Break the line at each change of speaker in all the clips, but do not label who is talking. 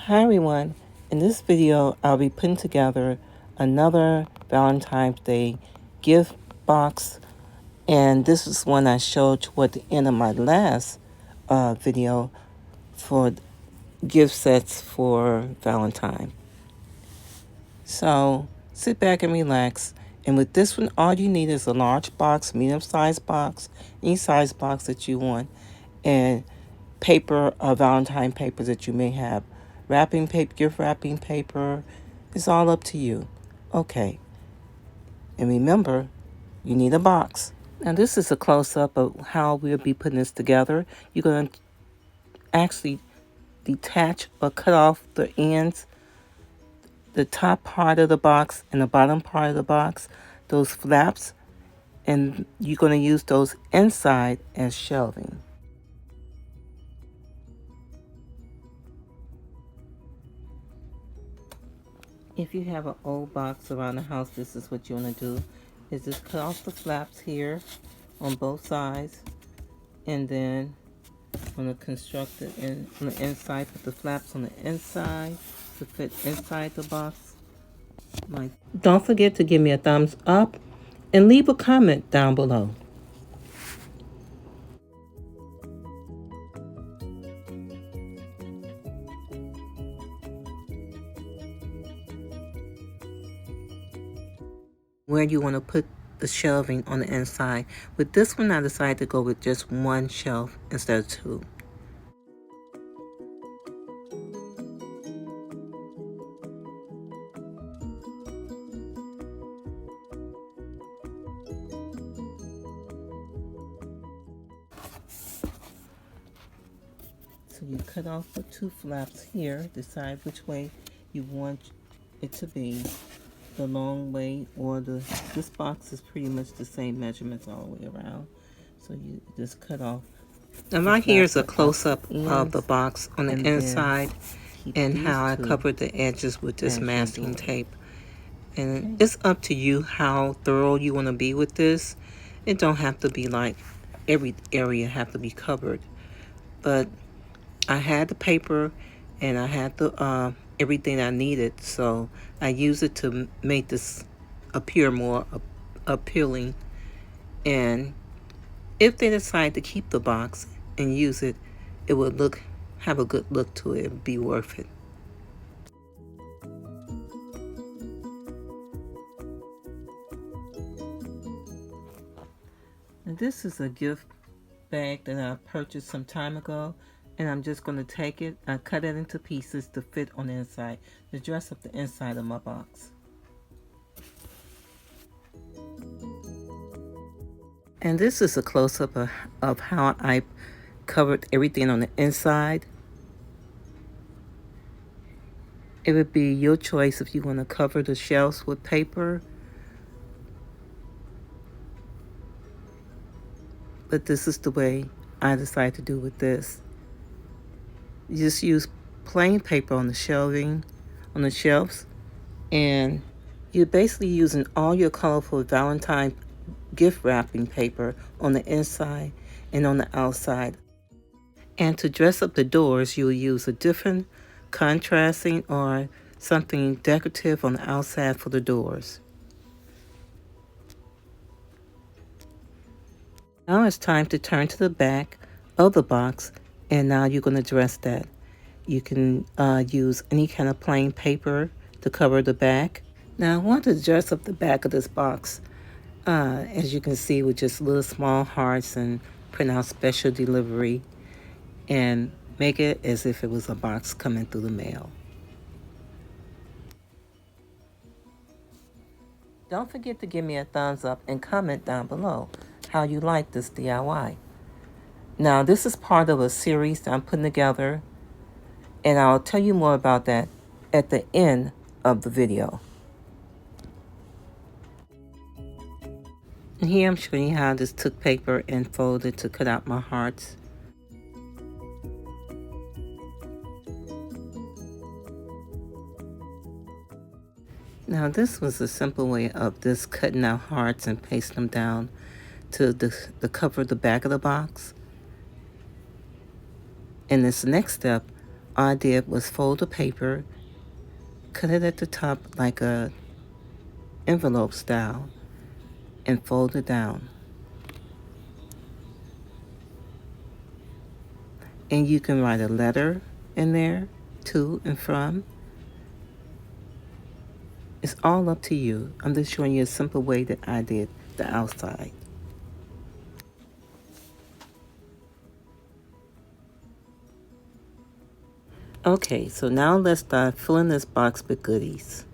Hi everyone, in this video I'll be putting together another Valentine's Day gift box, and this is one I showed toward the end of my last video for gift sets for Valentine. So sit back and relax, and with this one all you need is a large box, medium sized box, any size box that you want, and paper, Valentine paper that you may have. Wrapping paper, gift wrapping paper, it's all up to you. Okay, and remember, you need a box. Now this is a close-up of how we'll be putting this together. You're going to actually detach or cut off the ends, the top part of the box and the bottom part of the box, those flaps, and you're going to use those inside as shelving. If you have an old box around the house, this is what you want to do, is just cut off the flaps here on both sides, and then I'm going to construct it on the inside, put the flaps on the inside to fit inside the box. Don't forget to give me a thumbs up and leave a comment down below. Where you want to put the shelving on the inside. With this one, I decided to go with just one shelf instead of two. So you cut off the two flaps here, decide which way you want it to be, the long way or this box is pretty much the same measurements all the way around. So you just cut off. Now right here is a close-up of the box on the inside and how I covered the edges with this masking tape. And it's up to you how thorough you want to be with this. It don't have to be like every area have to be covered. But I had the paper and I had the everything I needed, so I used it to make this appear more appealing. And if they decide to keep the box and use it, it would have a good look to it and be worth it. And this is a gift bag that I purchased some time ago, and I'm just going to take it, I cut it into pieces to fit on the inside, to dress up the inside of my box. And this is a close-up of how I covered everything on the inside. It would be your choice if you want to cover the shelves with paper. But this is the way I decided to do with this. You just use plain paper on the shelving, on the shelves, and you're basically using all your colorful Valentine gift wrapping paper on the inside and on the outside. And to dress up the doors, you'll use a different contrasting or something decorative on the outside for the doors. Now it's time to turn to the back of the box, and now you're going to dress that. You can use any kind of plain paper to cover the back. Now I want to dress up the back of this box, as you can see, with just little small hearts and print out special delivery and make it as if it was a box coming through the mail. Don't forget to give me a thumbs up and comment down below how you like this DIY. Now this is part of a series that I'm putting together, and I'll tell you more about that at the end of the video. And here I'm showing you how I just took paper and folded to cut out my hearts. Now this was a simple way of just cutting out hearts and pasting them down to the cover of the back of the box. In this next step, all I did was fold the paper, cut it at the top like a envelope style, and fold it down. And you can write a letter in there, to and from. It's all up to you. I'm just showing you a simple way that I did the outside. Okay, so now let's start filling this box with goodies.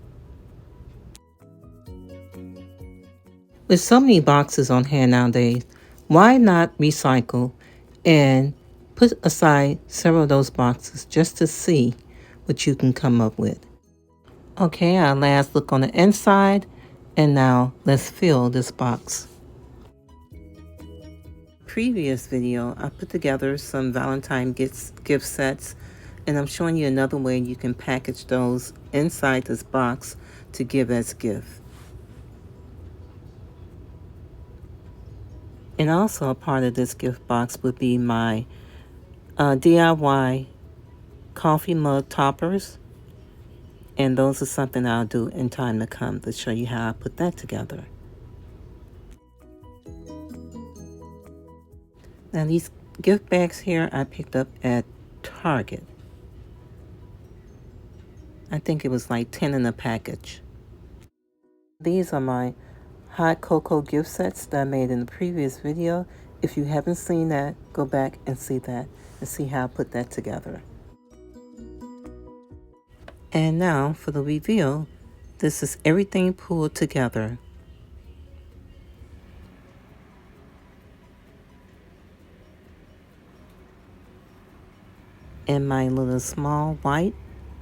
With so many boxes on hand nowadays, why not recycle and put aside several of those boxes just to see what you can come up with? Okay, our last look on the inside, and now let's fill this box. Previous video, I put together some Valentine gift sets, and I'm showing you another way you can package those inside this box to give as gift. And also a part of this gift box would be my DIY coffee mug toppers. And those are something I'll do in time to come to show you how I put that together. Now these gift bags here I picked up at Target. I think it was like 10 in a package. These are my hot cocoa gift sets that I made in the previous video. If you haven't seen that, go back and see that and see how I put that together. And now for the reveal, this is everything pulled together. And my little small white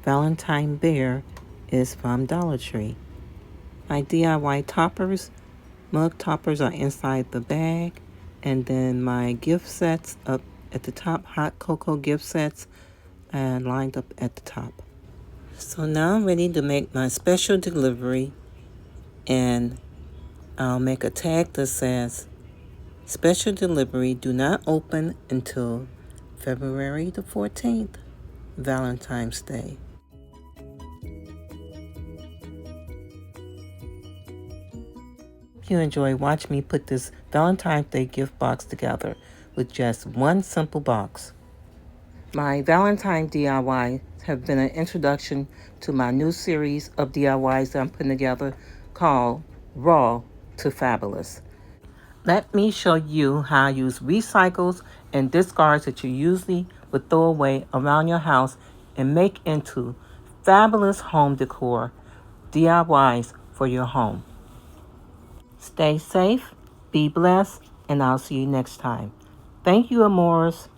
Valentine bear is from Dollar Tree. My DIY toppers, mug toppers are inside the bag. And then my gift sets up at the top, hot cocoa gift sets, and lined up at the top. So now I'm ready to make my special delivery, and I'll make a tag that says, special delivery, do not open until February the 14th, Valentine's Day. If you enjoy watching me put this Valentine's Day gift box together with just one simple box. My Valentine DIYs have been an introduction to my new series of DIYs that I'm putting together called Raw to Fabulous. Let me show you how I use recycles and discards that you usually would throw away around your house and make into fabulous home decor DIYs for your home. Stay safe, be blessed, and I'll see you next time. Thank you, Amores.